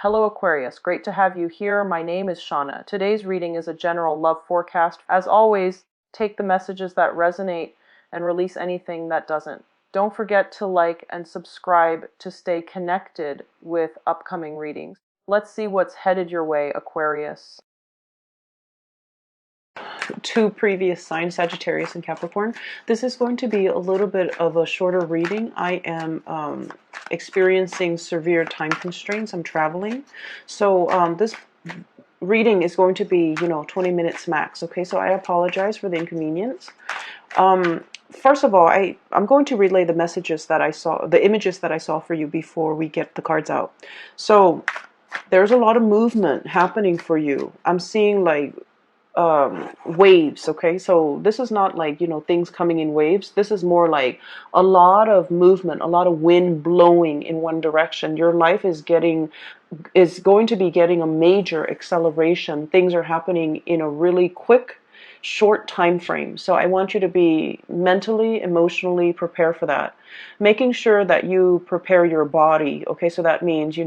Hello Aquarius, great to have you here. My name is Shauna. Today's reading is a general love forecast. As always, take the messages that resonate and release anything that doesn't. Don't forget to like and subscribe to stay connected with upcoming readings. Let's see what's headed your way, Aquarius. Two previous signs, Sagittarius and Capricorn. This is going to be a little bit of a shorter reading. I am experiencing severe time constraints. I'm traveling. So this reading is going to be, 20 minutes max. Okay, so I apologize for the inconvenience. First of all, I'm going to relay the messages that I saw, the images that I saw for you before we get the cards out. So there's a lot of movement happening for you. I'm seeing like waves. Okay, so this is not like things coming in waves. This is more like a lot of movement, a lot of wind blowing in one direction. Your life is going to be getting a major acceleration. Things are happening in a really quick, short time frame. So I want you to be mentally, emotionally prepared for that. Making sure that you prepare your body. Okay, so that means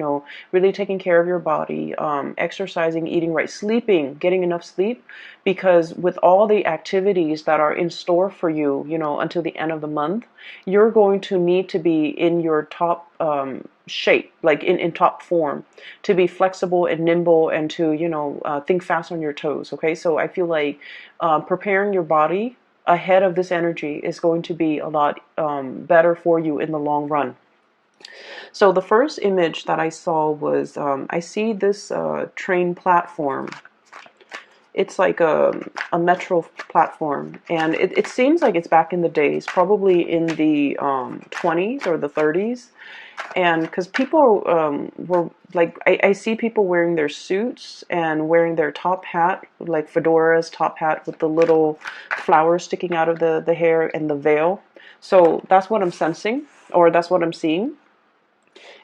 really taking care of your body, exercising, eating right, sleeping, getting enough sleep, because with all the activities that are in store for you, until the end of the month, you're going to need to be in your top shape, like in top form, to be flexible and nimble and to think fast on your toes. Okay, so I feel like preparing your body ahead of this energy is going to be a lot better for you in the long run. So the first image that I saw was I see this train platform. It's like a metro platform, and it seems like it's back in the days, probably in the 20s or the 30s. And because people were like, I see people wearing their suits and wearing their top hat, like fedoras, top hat with the little flowers sticking out of the hair and the veil. So that's what I'm sensing, or that's what I'm seeing.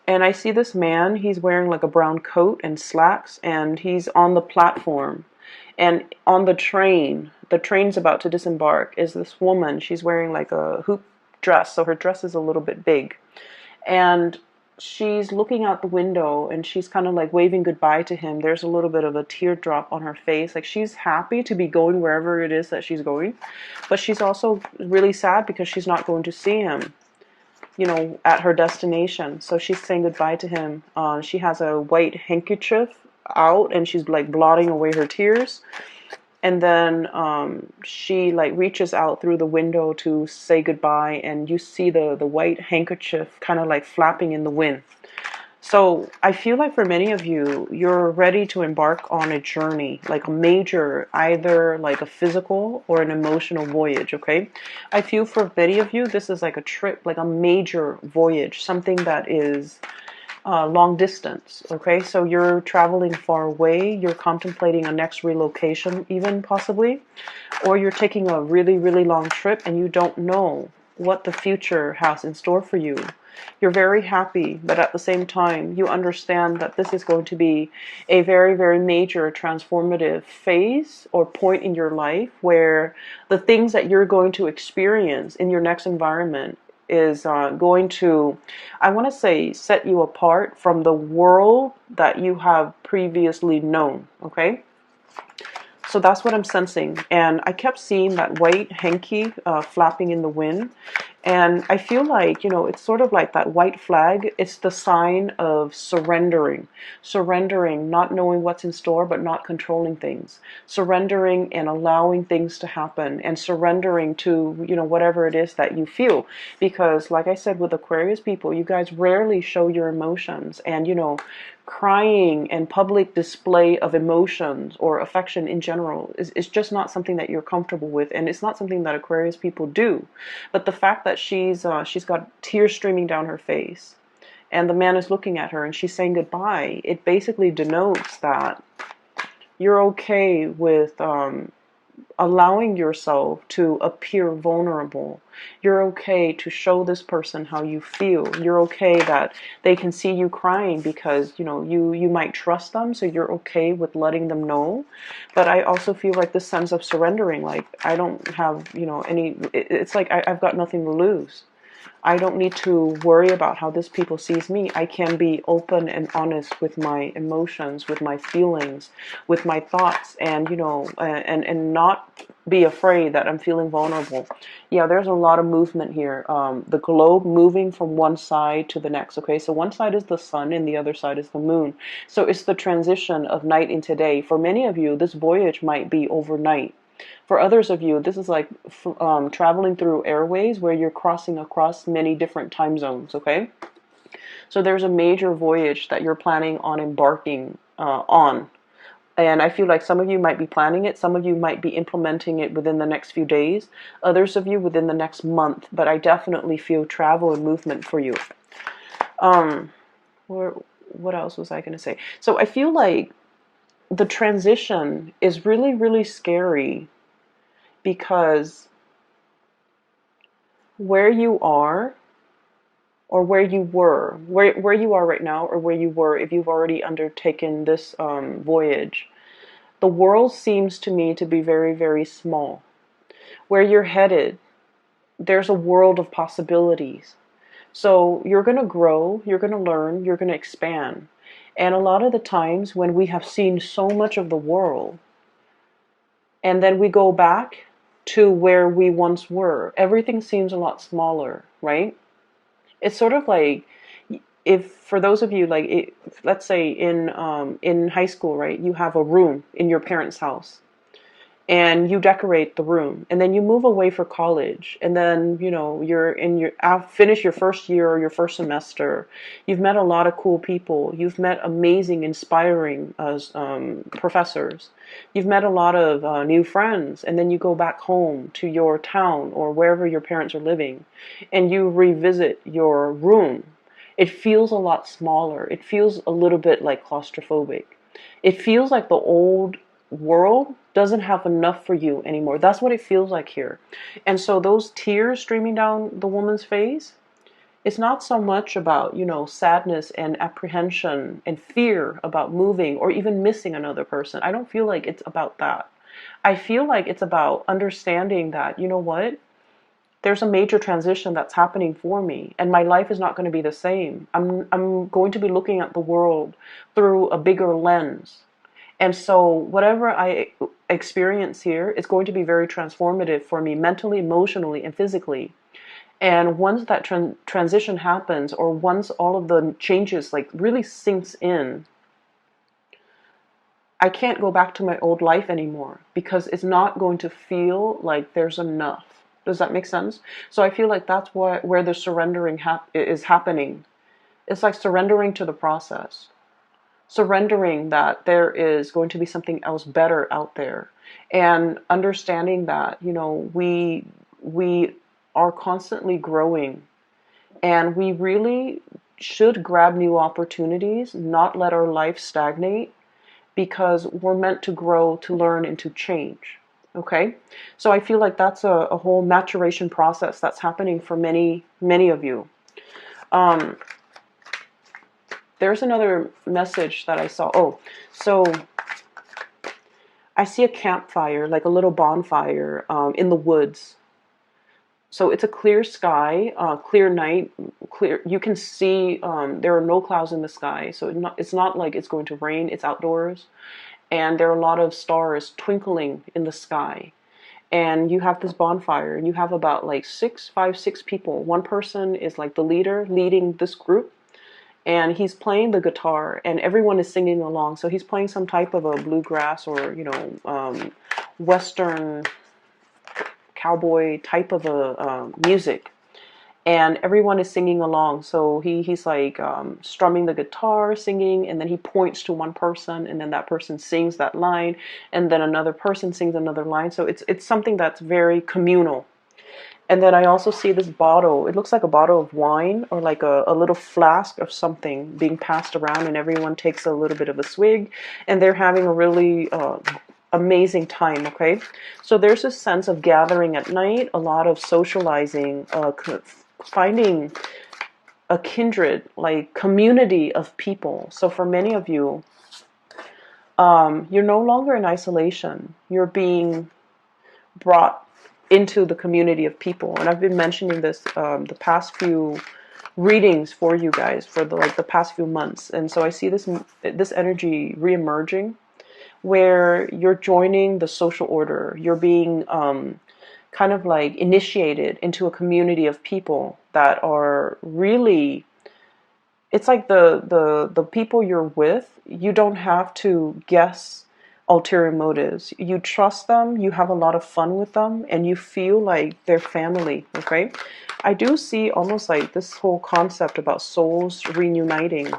And I see this man, he's wearing like a brown coat and slacks, and he's on the platform. And on the train's about to disembark, is this woman. She's wearing like a hoop dress, so her dress is a little bit big. And she's looking out the window and she's kind of like waving goodbye to him. There's a little bit of a teardrop on her face. Like she's happy to be going wherever it is that she's going. But she's also really sad because she's not going to see him, at her destination. So she's saying goodbye to him. She has a white handkerchief out and she's like blotting away her tears. And then she like reaches out through the window to say goodbye, and you see the white handkerchief kind of like flapping in the wind. So I feel like for many of you, you're ready to embark on a journey, like a major, either like a physical or an emotional voyage, okay? I feel for many of you, this is like a trip, like a major voyage, something that is long distance. Okay, so you're traveling far away, you're contemplating a next relocation even possibly, or you're taking a really, really long trip and you don't know what the future has in store for you. You're very happy, but at the same time you understand that this is going to be a very, very major transformative phase or point in your life where the things that you're going to experience in your next environment is going to, I want to say, set you apart from the world that you have previously known, okay? So that's what I'm sensing. And I kept seeing that white hanky flapping in the wind. And I feel like, it's sort of like that white flag. It's the sign of surrendering. Surrendering, not knowing what's in store, but not controlling things. Surrendering and allowing things to happen. And surrendering to, whatever it is that you feel. Because, like I said, with Aquarius people, you guys rarely show your emotions. And, crying and public display of emotions or affection in general is just not something that you're comfortable with, and it's not something that Aquarius people do. But the fact that she's got tears streaming down her face and the man is looking at her and she's saying goodbye, it basically denotes that you're okay with allowing yourself to appear vulnerable. You're okay to show this person how you feel. You're okay that they can see you crying because, you might trust them, so you're okay with letting them know. But I also feel like this sense of surrendering, like I don't have, it's like I've got nothing to lose. I don't need to worry about how this people sees me. I can be open and honest with my emotions, with my feelings, with my thoughts, and and not be afraid that I'm feeling vulnerable. Yeah, there's a lot of movement here. The globe moving from one side to the next. Okay, so one side is the sun and the other side is the moon. So it's the transition of night into day. For many of you, this voyage might be overnight. For others of you, this is like traveling through airways where you're crossing across many different time zones, okay? So there's a major voyage that you're planning on embarking on. And I feel like some of you might be planning it, some of you might be implementing it within the next few days, others of you within the next month, but I definitely feel travel and movement for you. What else was I going to say? So I feel like the transition is really, really scary because where you are or where you were, where you are right now or where you were if you've already undertaken this voyage, the world seems to me to be very, very small. Where you're headed, there's a world of possibilities. So you're going to grow, you're going to learn, you're going to expand. And a lot of the times when we have seen so much of the world, and then we go back to where we once were, everything seems a lot smaller, right? It's sort of like, if for those of you like let's say in high school, right, you have a room in your parents' house and you decorate the room and then you move away for college and then you're in your finish your first year or your first semester. You've met a lot of cool people, you've met amazing, inspiring professors, you've met a lot of new friends, and then you go back home to your town or wherever your parents are living and you revisit your room. It feels a lot smaller, it feels a little bit like claustrophobic. It feels like the old world doesn't have enough for you anymore. That's what it feels like here. And so those tears streaming down the woman's face, it's not so much about, sadness and apprehension and fear about moving or even missing another person. I don't feel like it's about that. I feel like it's about understanding that, you know what? There's a major transition that's happening for me, and my life is not going to be the same. I'm going to be looking at the world through a bigger lens. And so whatever I experience here is going to be very transformative for me mentally, emotionally, and physically. And once that transition happens, or once all of the changes like really sinks in, I can't go back to my old life anymore because it's not going to feel like there's enough. Does that make sense? So I feel like that's where the surrendering is happening. It's like surrendering to the process. Surrendering that there is going to be something else better out there, and understanding that we are constantly growing, and we really should grab new opportunities, not let our life stagnate, because we're meant to grow, to learn, and to change. Okay, so I feel like that's a whole maturation process that's happening for many of you. There's another message that I saw. Oh, so I see a campfire, like a little bonfire in the woods. So it's a clear sky, clear night, clear. You can see there are no clouds in the sky. So it's not like it's going to rain. It's outdoors. And there are a lot of stars twinkling in the sky. And you have this bonfire, and you have about like 6 people. One person is like the leader, leading this group. And he's playing the guitar, and everyone is singing along. So he's playing some type of a bluegrass or Western cowboy type of a music, and everyone is singing along. So he's like strumming the guitar, singing, and then he points to one person, and then that person sings that line, and then another person sings another line. So it's something that's very communal. And then I also see this bottle. It looks like a bottle of wine or like a little flask of something being passed around, and everyone takes a little bit of a swig, and they're having a really amazing time, okay? So there's a sense of gathering at night, a lot of socializing, finding a kindred, like community of people. So for many of you, you're no longer in isolation. You're being brought into the community of people. And I've been mentioning this the past few readings for you guys for the past few months. And so I see this energy reemerging, where you're joining the social order. You're being kind of like initiated into a community of people that are really, it's like the people you're with, you don't have to guess ulterior motives. You trust them, you have a lot of fun with them, and you feel like they're family, okay? I do see almost like this whole concept about souls reuniting.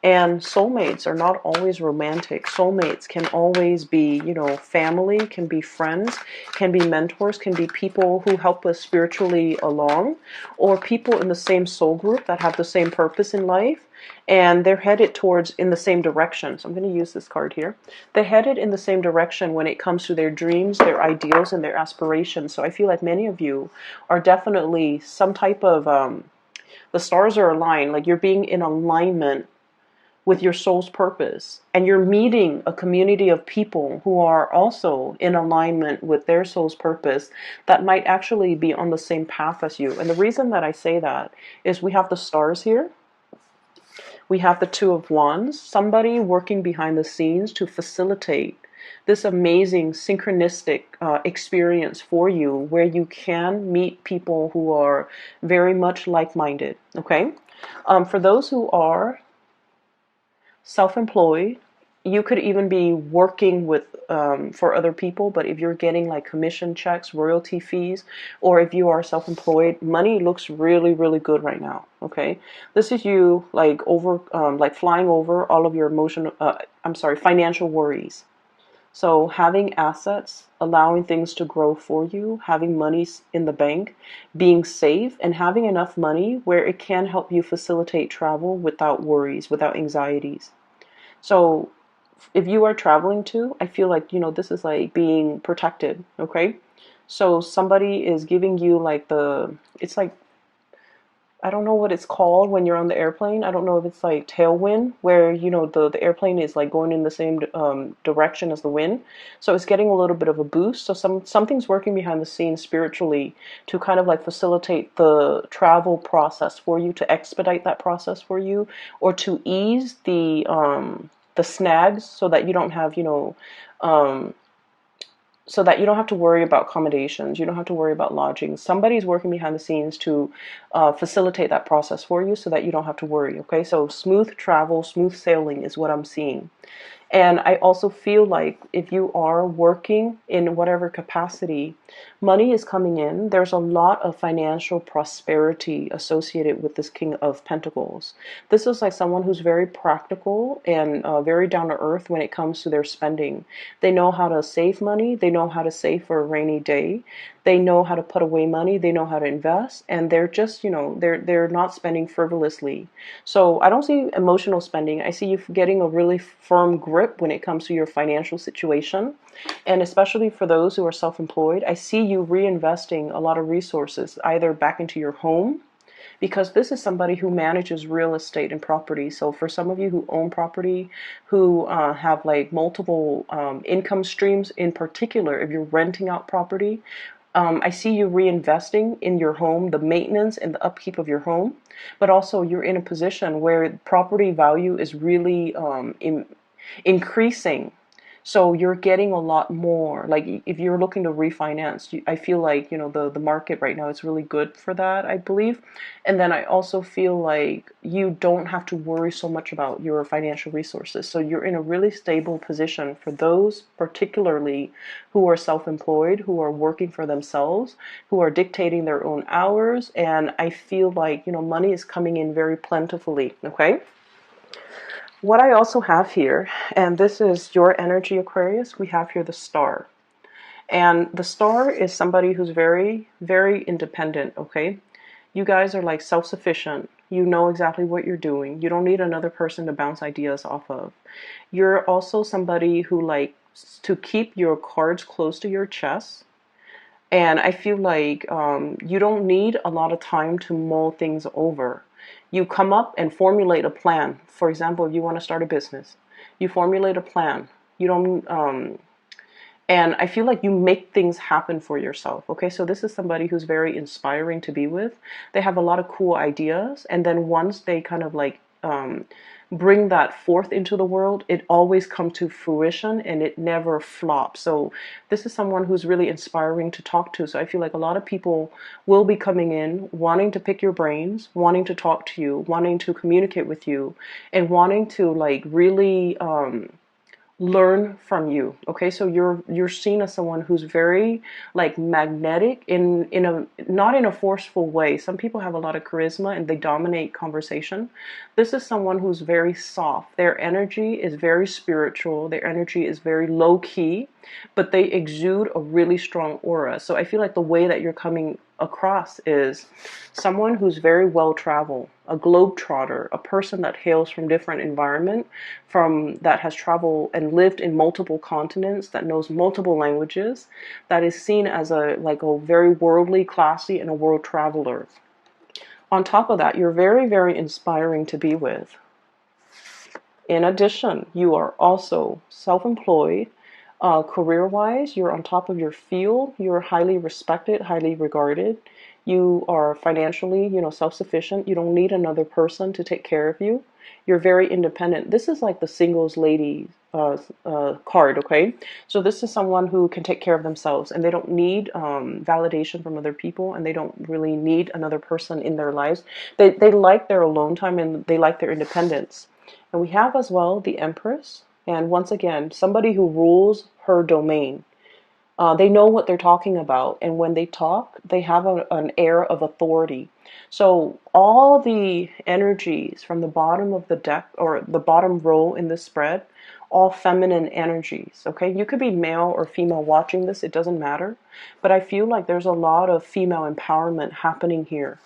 And soulmates are not always romantic. Soulmates can always be, you know, family, can be friends, can be mentors, can be people who help us spiritually along, or people in the same soul group that have the same purpose in life, and they're headed towards in the same direction. So I'm going to use this card here. They're headed in the same direction when it comes to their dreams, their ideals, and their aspirations. So I feel like many of you are definitely some type of, the stars are aligned, like you're being in alignment with your soul's purpose, and you're meeting a community of people who are also in alignment with their soul's purpose that might actually be on the same path as you. And the reason that I say that is we have the stars here, we have the Two of Wands, somebody working behind the scenes to facilitate this amazing synchronistic experience for you, where you can meet people who are very much like-minded, okay? For those who are self-employed, you could even be working with for other people, but if you're getting like commission checks, royalty fees, or if you are self-employed, money looks really, really good right now, okay? This is you like flying over all of your financial worries. So having assets, allowing things to grow for you, having money in the bank, being safe, and having enough money where it can help you facilitate travel without worries, without anxieties. So if you are traveling too, I feel like, you know, this is like being protected, okay? So somebody is giving you like it's like, I don't know what it's called when you're on the airplane. I don't know if it's like tailwind, where, you know, the airplane is like going in the same direction as the wind. So it's getting a little bit of a boost. So something's working behind the scenes spiritually to kind of like facilitate the travel process for you, to expedite that process for you, or to ease the snags, so that you don't have, you know, so that you don't have to worry about accommodations, you don't have to worry about lodging. Somebody's working behind the scenes to facilitate that process for you, so that you don't have to worry, okay? So smooth travel, smooth sailing is what I'm seeing. And I also feel like if you are working in whatever capacity, money is coming in. There's a lot of financial prosperity associated with this King of Pentacles. This is like someone who's very practical and very down to earth when it comes to their spending. They know how to save money. They know how to save for a rainy day. They know how to put away money. They know how to invest, and they're just, you know, they're not spending frivolously. So I don't see emotional spending. I see you getting a really firm grip when it comes to your financial situation. And especially for those who are self-employed, I see you reinvesting a lot of resources either back into your home, because this is somebody who manages real estate and property. So for some of you who own property, who have like multiple income streams, in particular, if you're renting out property, I see you reinvesting in your home, the maintenance and the upkeep of your home, but also you're in a position where property value is really increasing. So you're getting a lot more. Like if you're looking to refinance, I feel like, you know, the market right now is really good for that, I believe. And then I also feel like you don't have to worry so much about your financial resources. So you're in a really stable position for those particularly who are self-employed, who are working for themselves, who are dictating their own hours. And I feel like, you know, money is coming in very plentifully, okay? What I also have here, and this is your energy, Aquarius, we have here the star. And the star is somebody who's very, very independent, okay? You guys are like self-sufficient. You know exactly what you're doing. You don't need another person to bounce ideas off of. You're also somebody who likes to keep your cards close to your chest. And I feel like you don't need a lot of time to mull things over. You come up and formulate a plan. For example, if you want to start a business, you formulate a plan. You don't And I feel like you make things happen for yourself. Okay, so this is somebody who's very inspiring to be with. They have a lot of cool ideas, and then once they kind of like bring that forth into the world, it always comes to fruition and it never flops. So this is someone who's really inspiring to talk to. So I feel like a lot of people will be coming in wanting to pick your brains, wanting to talk to you, wanting to communicate with you, and wanting to like really learn from you. Okay, so you're seen as someone who's very like magnetic in a not in a forceful way. Some people have a lot of charisma and they dominate conversation. This is someone who's very soft. Their energy is very spiritual. Their energy is very low key, but they exude a really strong aura. So I feel like the way that you're coming across is someone who's very well traveled, a globetrotter, a person that hails from different environment, from that has traveled and lived in multiple continents, that knows multiple languages, that is seen as a like a very worldly, classy, and a world traveler. On top of that, you're very, very inspiring to be with. In addition, you are also self-employed. Career-wise, you're on top of your field. You're highly respected, highly regarded. You are financially, self-sufficient. You don't need another person to take care of you. You're very independent. This is like the singles lady card, okay? So this is someone who can take care of themselves, and they don't need validation from other people, and they don't really need another person in their lives. They like their alone time, and they like their independence. And we have as well the Empress, and once again, somebody who rules her domain. They know what they're talking about, and when they talk, they have an air of authority. So all the energies from the bottom of the deck, or the bottom row in this spread, all feminine energies, okay? You could be male or female watching this, it doesn't matter. But I feel like there's a lot of female empowerment happening here.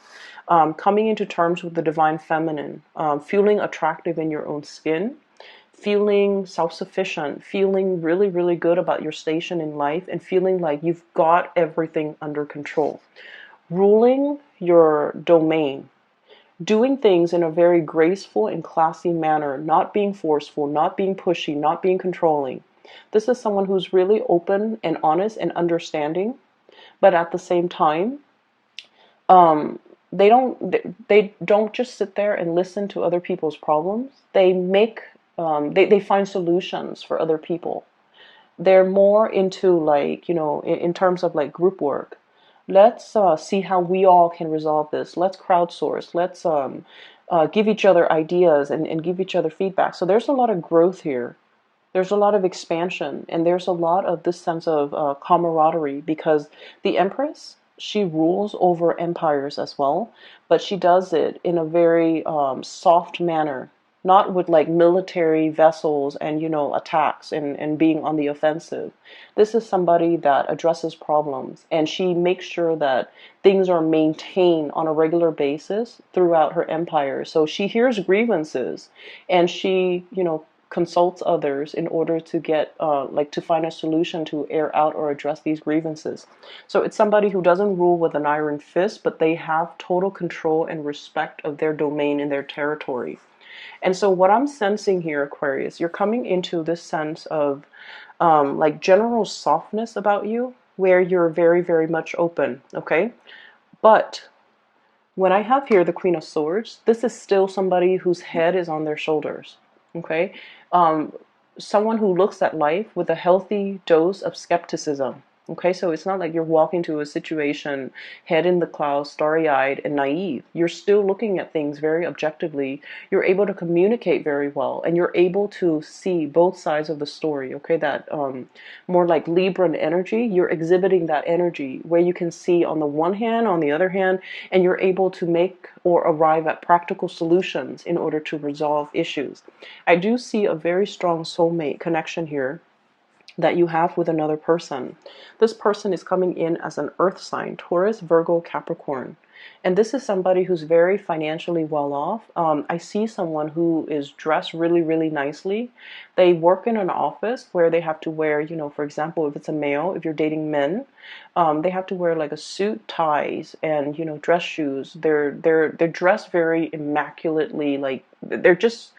Coming into terms with the divine feminine, feeling attractive in your own skin, feeling self-sufficient, feeling really, really good about your station in life, and feeling like you've got everything under control. Ruling your domain, doing things in a very graceful and classy manner, not being forceful, not being pushy, not being controlling. This is someone who's really open and honest and understanding, but at the same time, um, they don't just sit there and listen to other people's problems. They find solutions for other people. They're more into like, in terms of like group work. Let's see how we all can resolve this. Let's crowdsource. Let's give each other ideas and give each other feedback. So there's a lot of growth here. There's a lot of expansion, and there's a lot of this sense of camaraderie, because the Empress, she rules over empires as well, but she does it in a very soft manner, not with like military vessels and attacks and being on the offensive. This is somebody that addresses problems, and she makes sure that things are maintained on a regular basis throughout her empire. So she hears grievances, and she consults others in order to get like to find a solution to air out or address these grievances. So it's somebody who doesn't rule with an iron fist, but they have total control and respect of their domain and their territory. And so what I'm sensing here, Aquarius, you're coming into this sense of like general softness about you, where you're very, very much open, okay? But when I have here the Queen of Swords, this is still somebody whose head is on their shoulders, okay? Um, Someone who looks at life with a healthy dose of skepticism. Okay, so it's not like you're walking to a situation head in the clouds, starry-eyed and naive. You're still looking at things very objectively. You're able to communicate very well, and you're able to see both sides of the story. Okay, that more like Libran energy, you're exhibiting that energy where you can see on the one hand, on the other hand, and you're able to make or arrive at practical solutions in order to resolve issues. I do see a very strong soulmate connection here that you have with another person. This person is coming in as an earth sign, Taurus, Virgo, Capricorn. And this is somebody who's very financially well off. I see someone who is dressed really, really nicely. They work in an office where they have to wear, for example, if it's a male, if you're dating men, they have to wear like a suit, ties, and dress shoes. They're dressed very immaculately, like they're just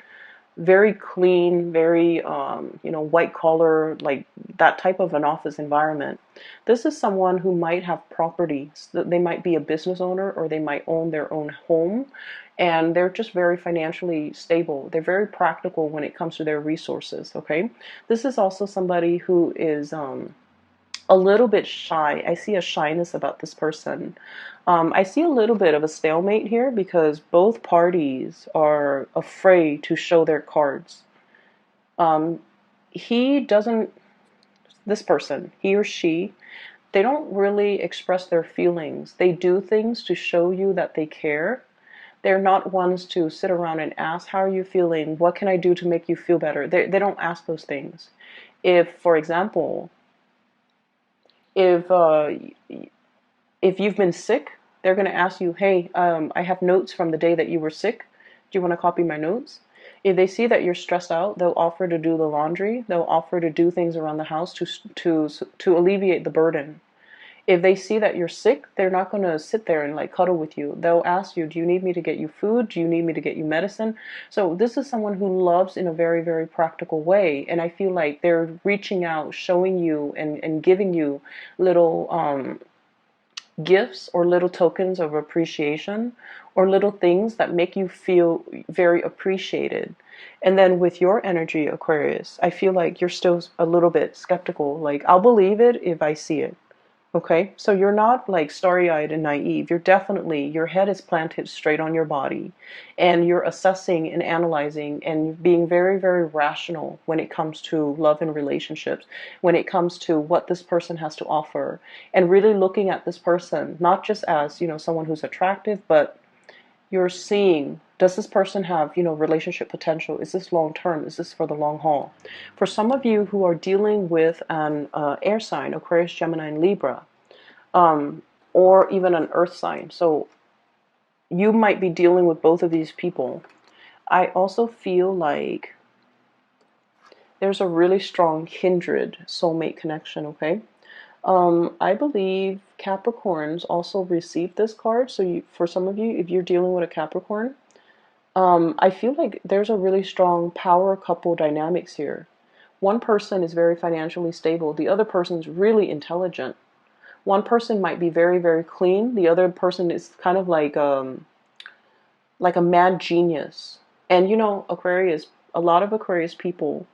very clean, very white collar, like that type of an office environment. This is someone who might have properties. They might be a business owner, or they might own their own home, and they're just very financially stable. They're very practical when it comes to their resources. Okay, this is also somebody who is a little bit shy. I see a shyness about this person. I see a little bit of a stalemate here because both parties are afraid to show their cards. Um, he doesn't, this person, he or she, they don't really express their feelings. They do things to show you that they care. They're not ones to sit around and ask, how are you feeling? What can I do to make you feel better? They don't ask those things. If, for example, if uh, if you've been sick, they're going to ask you, hey, I have notes from the day that you were sick. Do you want to copy my notes? If they see that you're stressed out, they'll offer to do the laundry. They'll offer to do things around the house to alleviate the burden. If they see that you're sick, they're not going to sit there and like cuddle with you. They'll ask you, do you need me to get you food? Do you need me to get you medicine? So this is someone who loves in a very, very practical way. And I feel like they're reaching out, showing you and giving you little gifts or little tokens of appreciation, or little things that make you feel very appreciated. And then with your energy, Aquarius, I feel like you're still a little bit skeptical. Like, I'll believe it if I see it. Okay, so you're not like starry-eyed and naive. You're definitely, your head is planted straight on your body, and you're assessing and analyzing and being very, very rational when it comes to love and relationships, when it comes to what this person has to offer, and really looking at this person, not just as, someone who's attractive, but you're seeing, does this person have, relationship potential? Is this long term? Is this for the long haul? For some of you who are dealing with an air sign, Aquarius, Gemini, and Libra, or even an earth sign, so you might be dealing with both of these people. I also feel like there's a really strong kindred soulmate connection, okay? I believe Capricorns also received this card. So for some of you, if you're dealing with a Capricorn, I feel like there's a really strong power couple dynamics here. One person is very financially stable. The other person is really intelligent. One person might be very, very clean. The other person is kind of like a mad genius. And Aquarius, a lot of Aquarius people,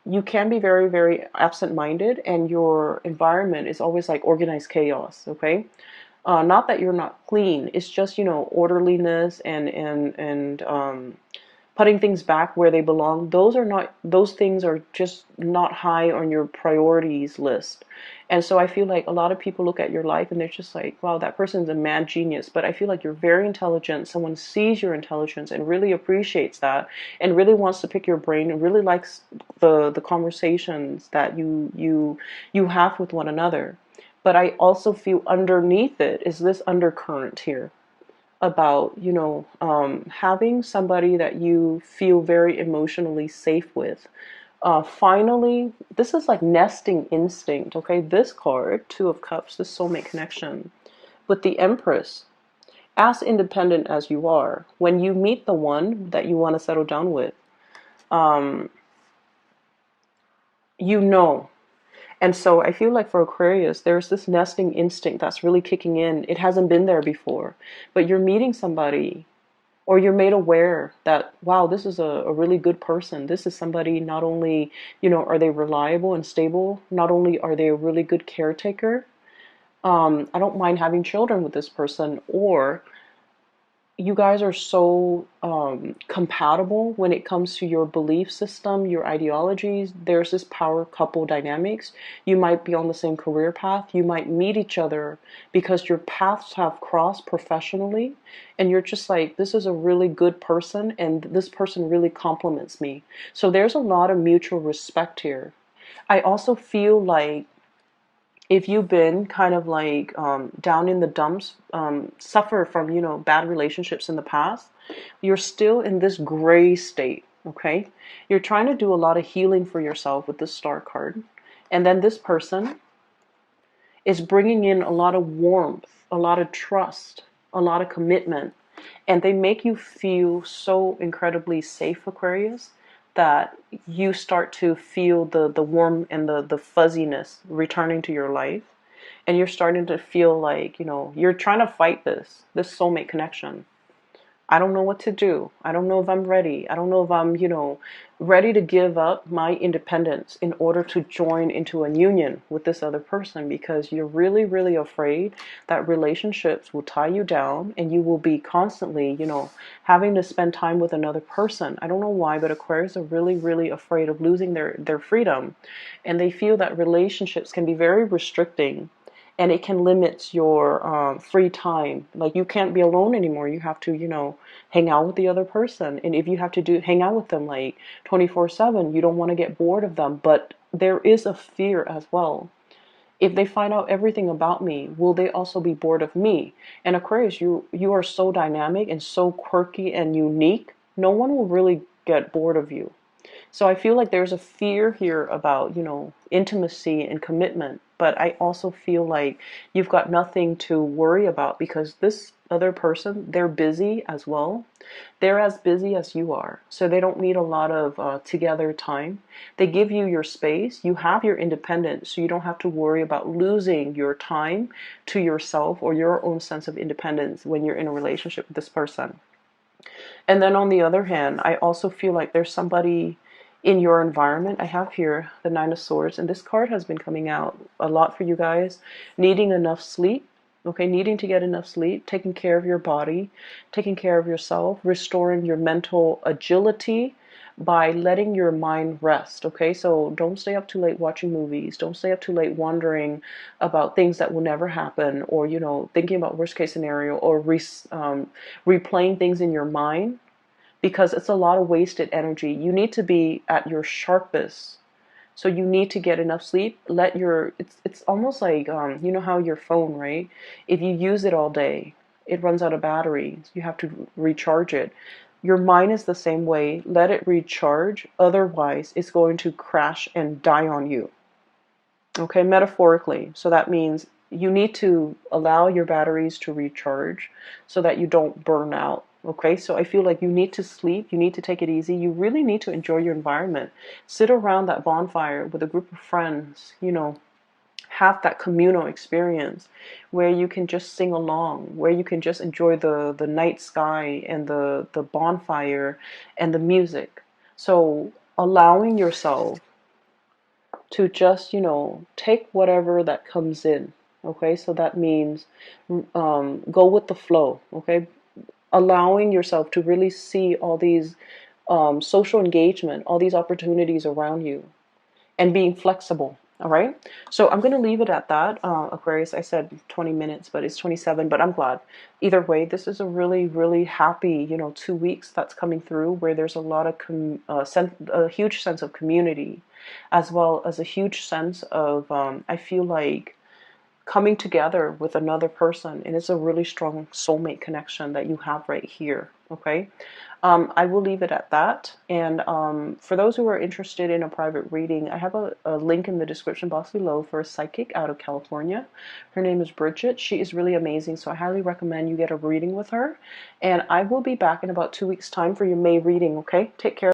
you can be very, very absent-minded, and your environment is always like organized chaos, okay? Not that you're not clean, it's just, orderliness and putting things back where they belong. Those things are just not high on your priorities list. And so I feel like a lot of people look at your life and they're just like, wow, that person's a mad genius. But I feel like you're very intelligent. Someone sees your intelligence and really appreciates that, and really wants to pick your brain, and really likes the conversations that you have with one another. But I also feel underneath it is this undercurrent here about, having somebody that you feel very emotionally safe with. Finally, this is like nesting instinct, okay? This card, Two of Cups, the soulmate connection. With the Empress, as independent as you are, when you meet the one that you want to settle down with, um, you know. And so I feel like for Aquarius, there's this nesting instinct that's really kicking in. It hasn't been there before, but you're meeting somebody, or you're made aware that, wow, this is a really good person. This is somebody, not only, are they reliable and stable, not only are they a really good caretaker, I don't mind having children with this person, or you guys are so compatible when it comes to your belief system, your ideologies. There's this power couple dynamics. You might be on the same career path. You might meet each other because your paths have crossed professionally, and you're just like, this is a really good person, and this person really compliments me. So there's a lot of mutual respect here. I also feel like if you've been kind of like down in the dumps, suffer from, bad relationships in the past, you're still in this gray state, okay? You're trying to do a lot of healing for yourself with this Star card. And then this person is bringing in a lot of warmth, a lot of trust, a lot of commitment. And they make you feel so incredibly safe, Aquarius, that you start to feel the warmth and the fuzziness returning to your life. And you're starting to feel like, you're trying to fight this soulmate connection. I don't know what to do. I don't know if I'm ready. I don't know if I'm, ready to give up my independence in order to join into a union with this other person, because you're really, really afraid that relationships will tie you down and you will be constantly, having to spend time with another person. I don't know why, but Aquarius are really, really afraid of losing their freedom. And they feel that relationships can be very restricting, and it can limit your free time. Like, you can't be alone anymore. You have to, hang out with the other person. And if you have to hang out with them like 24/7, you don't want to get bored of them. But there is a fear as well. If they find out everything about me, will they also be bored of me? And Aquarius, you are so dynamic and so quirky and unique. No one will really get bored of you. So I feel like there's a fear here about, intimacy and commitment. But I also feel like you've got nothing to worry about, because this other person, they're busy as well. They're as busy as you are. So they don't need a lot of together time. They give you your space. You have your independence. So you don't have to worry about losing your time to yourself or your own sense of independence when you're in a relationship with this person. And then on the other hand, I also feel like there's somebody in your environment. I have here the Nine of Swords, and this card has been coming out a lot for you guys. Needing enough sleep, okay? Needing to get enough sleep, taking care of your body, taking care of yourself, restoring your mental agility by letting your mind rest, okay? So don't stay up too late watching movies. Don't stay up too late wondering about things that will never happen, or, thinking about worst case scenario, or replaying things in your mind, because it's a lot of wasted energy. You need to be at your sharpest. So you need to get enough sleep. It's almost like, you know how your phone, right? If you use it all day, it runs out of battery. You have to recharge it. Your mind is the same way. Let it recharge. Otherwise, it's going to crash and die on you. Okay, metaphorically. So that means you need to allow your batteries to recharge so that you don't burn out. Okay, so I feel like you need to sleep, you need to take it easy, you really need to enjoy your environment. Sit around that bonfire with a group of friends, have that communal experience where you can just sing along, where you can just enjoy the night sky and the bonfire and the music. So allowing yourself to just, take whatever that comes in. Okay, so that means go with the flow. Okay, allowing yourself to really see all these social engagement, all these opportunities around you, and being flexible. All right, so I'm going to leave it at that. Aquarius, I said 20 minutes, but it's 27, but I'm glad. Either way, this is a really, really happy, 2 weeks that's coming through, where there's a lot of a huge sense of community, as well as a huge sense of, I feel like, coming together with another person, and it's a really strong soulmate connection that you have right here. Okay, I will leave it at that. And for those who are interested in a private reading, I have a link in the description box below for a psychic out of California. Her name is Bridget. She is really amazing, so I highly recommend you get a reading with her. And I will be back in about 2 weeks time for your May reading. Okay, take care.